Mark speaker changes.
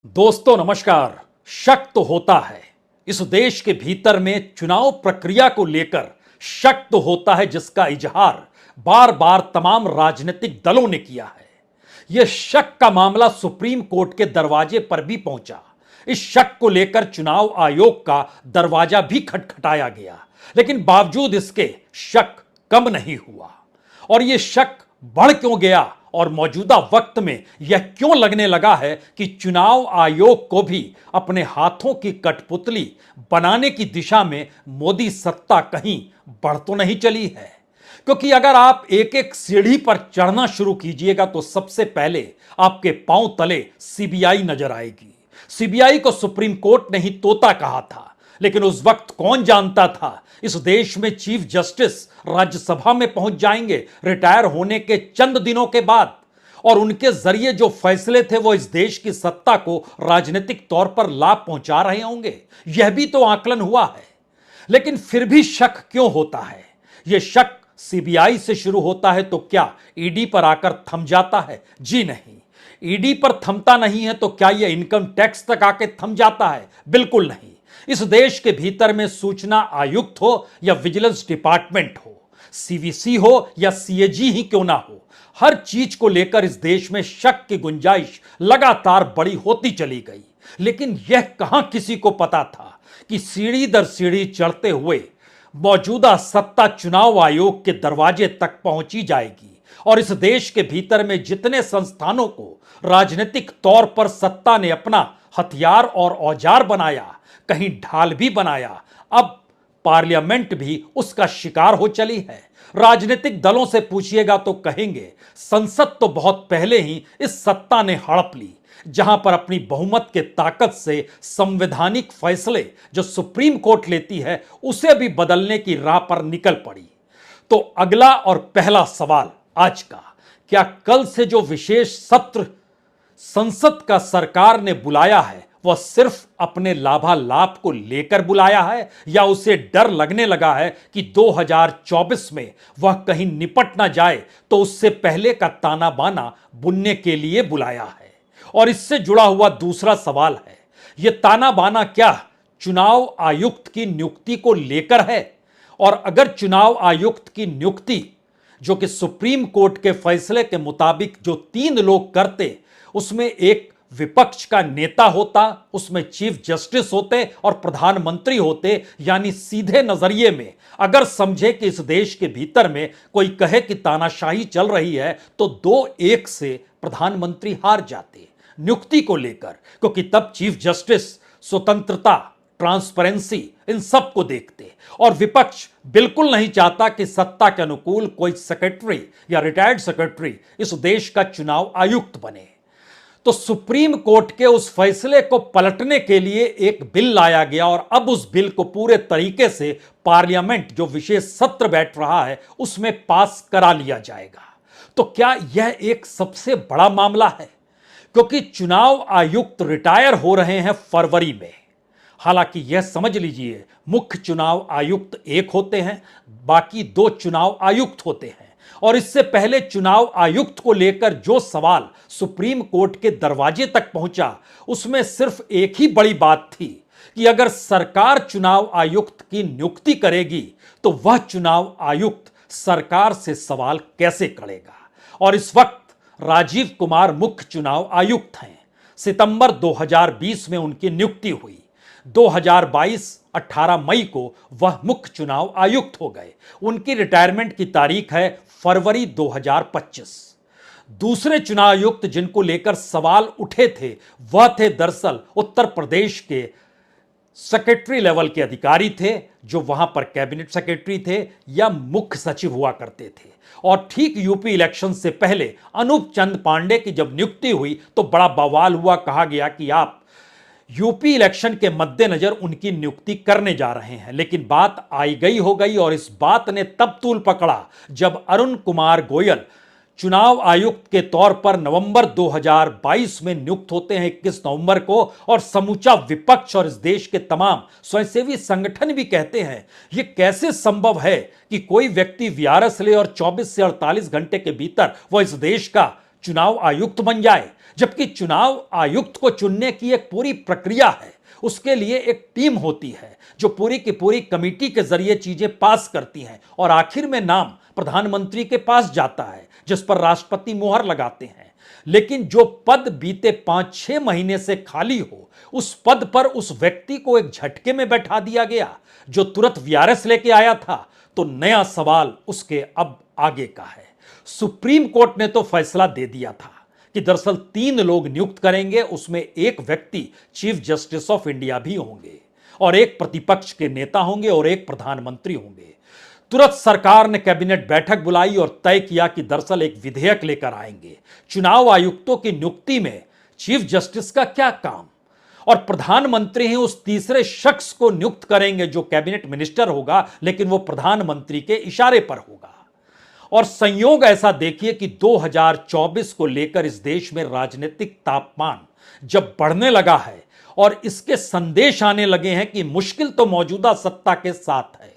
Speaker 1: दोस्तों नमस्कार। शक तो होता है, इस देश के भीतर में चुनाव प्रक्रिया को लेकर शक तो होता है, जिसका इजहार बार बार तमाम राजनीतिक दलों ने किया है। यह शक का मामला सुप्रीम कोर्ट के दरवाजे पर भी पहुंचा। इस शक को लेकर चुनाव आयोग का दरवाजा भी खटखटाया गया, लेकिन बावजूद इसके शक कम नहीं हुआ। और यह शक बढ़ क्यों गया और मौजूदा वक्त में यह क्यों लगने लगा है कि चुनाव आयोग को भी अपने हाथों की कठपुतली बनाने की दिशा में मोदी सत्ता कहीं बढ़ तो नहीं चली है। क्योंकि अगर आप एक एक सीढ़ी पर चढ़ना शुरू कीजिएगा तो सबसे पहले आपके पांव तले सीबीआई नजर आएगी। सीबीआई को सुप्रीम कोर्ट ने ही तोता कहा था, लेकिन उस वक्त कौन जानता था इस देश में चीफ जस्टिस राज्यसभा में पहुंच जाएंगे रिटायर होने के चंद दिनों के बाद, और उनके जरिए जो फैसले थे वो इस देश की सत्ता को राजनीतिक तौर पर लाभ पहुंचा रहे होंगे। यह भी तो आकलन हुआ है। लेकिन फिर भी शक क्यों होता है? यह शक सीबीआई से शुरू होता है तो क्या ईडी पर आकर थम जाता है? जी नहीं, ईडी पर थमता नहीं है। तो क्या यह इनकम टैक्स तक आके थम जाता है? बिल्कुल नहीं। इस देश के भीतर में सूचना आयुक्त हो या विजिलेंस डिपार्टमेंट हो, सीवीसी हो या सीएजी ही क्यों ना हो, हर चीज को लेकर इस देश में शक की गुंजाइश लगातार बड़ी होती चली गई। लेकिन यह कहां किसी को पता था कि सीढ़ी दर सीढ़ी चढ़ते हुए मौजूदा सत्ता चुनाव आयोग के दरवाजे तक पहुंची जाएगी, और इस देश के भीतर में जितने संस्थानों को राजनीतिक तौर पर सत्ता ने अपना हथियार और औजार बनाया, कहीं ढाल भी बनाया, अब पार्लियामेंट भी उसका शिकार हो चली है। राजनीतिक दलों से पूछिएगा तो कहेंगे संसद तो बहुत पहले ही इस सत्ता ने हड़प ली, जहां पर अपनी बहुमत के ताकत से संवैधानिक फैसले जो सुप्रीम कोर्ट लेती है उसे भी बदलने की राह पर निकल पड़ी। तो अगला और पहला सवाल आज का, क्या कल से जो विशेष सत्र संसद का सरकार ने बुलाया है वह सिर्फ अपने लाभालाभ को लेकर बुलाया है, या उसे डर लगने लगा है कि 2024 में वह कहीं निपट ना जाए तो उससे पहले का ताना बाना बुनने के लिए बुलाया है? और इससे जुड़ा हुआ दूसरा सवाल है, यह ताना बाना क्या चुनाव आयुक्त की नियुक्ति को लेकर है? और अगर चुनाव आयुक्त की नियुक्ति जो कि सुप्रीम कोर्ट के फैसले के मुताबिक जो 3 लोग करते, उसमें एक विपक्ष का नेता होता, उसमें चीफ जस्टिस होते और प्रधानमंत्री होते, यानी सीधे नजरिए में अगर समझे कि इस देश के भीतर में कोई कहे कि तानाशाही चल रही है तो 2-1 से प्रधानमंत्री हार जाते नियुक्ति को लेकर, क्योंकि तब चीफ जस्टिस स्वतंत्रता, ट्रांसपेरेंसी इन सब को देखते, और विपक्ष बिल्कुल नहीं चाहता कि सत्ता के अनुकूल कोई सेक्रेटरी या रिटायर्ड सेक्रेटरी इस देश का चुनाव आयुक्त बने। तो सुप्रीम कोर्ट के उस फैसले को पलटने के लिए एक बिल लाया गया, और अब उस बिल को पूरे तरीके से पार्लियामेंट जो विशेष सत्र बैठ रहा है उसमें पास करा लिया जाएगा। तो क्या यह एक सबसे बड़ा मामला है? क्योंकि चुनाव आयुक्त रिटायर हो रहे हैं फरवरी में। हालांकि यह समझ लीजिए, मुख्य चुनाव आयुक्त एक होते हैं, बाकी 2 चुनाव आयुक्त होते हैं। और इससे पहले चुनाव आयुक्त को लेकर जो सवाल सुप्रीम कोर्ट के दरवाजे तक पहुंचा, उसमें सिर्फ एक ही बड़ी बात थी कि अगर सरकार चुनाव आयुक्त की नियुक्ति करेगी तो वह चुनाव आयुक्त सरकार से सवाल कैसे करेगा। और इस वक्त राजीव कुमार मुख्य चुनाव आयुक्त हैं। सितंबर 2020 में उनकी नियुक्ति हुई। 2022 18 मई को वह मुख्य चुनाव आयुक्त हो गए। उनकी रिटायरमेंट की तारीख है फरवरी 2025। दूसरे चुनाव आयुक्त जिनको लेकर सवाल उठे थे वह थे दरअसल उत्तर प्रदेश के सेक्रेटरी लेवल के अधिकारी थे, जो वहां पर कैबिनेट सेक्रेटरी थे या मुख्य सचिव हुआ करते थे। और ठीक यूपी इलेक्शन से पहले अनूप चंद पांडे की जब नियुक्ति हुई तो बड़ा बवाल हुआ। कहा गया कि आप यूपी इलेक्शन के मद्देनजर उनकी नियुक्ति करने जा रहे हैं। लेकिन बात आई गई हो गई, और इस बात ने तब तूल पकड़ा जब अरुण कुमार गोयल चुनाव आयुक्त के तौर पर नवंबर 2022 में नियुक्त होते हैं 21 नवंबर को, और समूचा विपक्ष और इस देश के तमाम स्वयंसेवी संगठन भी कहते हैं यह कैसे संभव है कि कोई व्यक्ति वीआरएस ले और 24 से 48 घंटे के भीतर वह इस देश का चुनाव आयुक्त बन जाए, जबकि चुनाव आयुक्त को चुनने की एक पूरी प्रक्रिया है। उसके लिए एक टीम होती है जो पूरी की पूरी कमेटी के जरिए चीजें पास करती हैं और आखिर में नाम प्रधानमंत्री के पास जाता है जिस पर राष्ट्रपति मुहर लगाते हैं। लेकिन जो पद बीते 5-6 महीने से खाली हो, उस पद पर उस व्यक्ति को एक झटके में बैठा दिया गया जो तुरंत वीआरएस लेके आया था। तो नया सवाल उसके अब आगे का है। सुप्रीम कोर्ट ने तो फैसला दे दिया था कि दरअसल 3 लोग नियुक्त करेंगे, उसमें एक व्यक्ति चीफ जस्टिस ऑफ इंडिया भी होंगे और एक प्रतिपक्ष के नेता होंगे और एक प्रधानमंत्री होंगे। तुरंत सरकार ने कैबिनेट बैठक बुलाई और तय किया कि दरअसल एक विधेयक लेकर आएंगे। चुनाव आयुक्तों की नियुक्ति में चीफ जस्टिस का क्या काम, और प्रधानमंत्री ही उस तीसरे शख्स को नियुक्त करेंगे जो कैबिनेट मिनिस्टर होगा, लेकिन वो प्रधानमंत्री के इशारे पर होगा। और संयोग ऐसा देखिए कि 2024 को लेकर इस देश में राजनीतिक तापमान जब बढ़ने लगा है और इसके संदेश आने लगे हैं कि मुश्किल तो मौजूदा सत्ता के साथ है,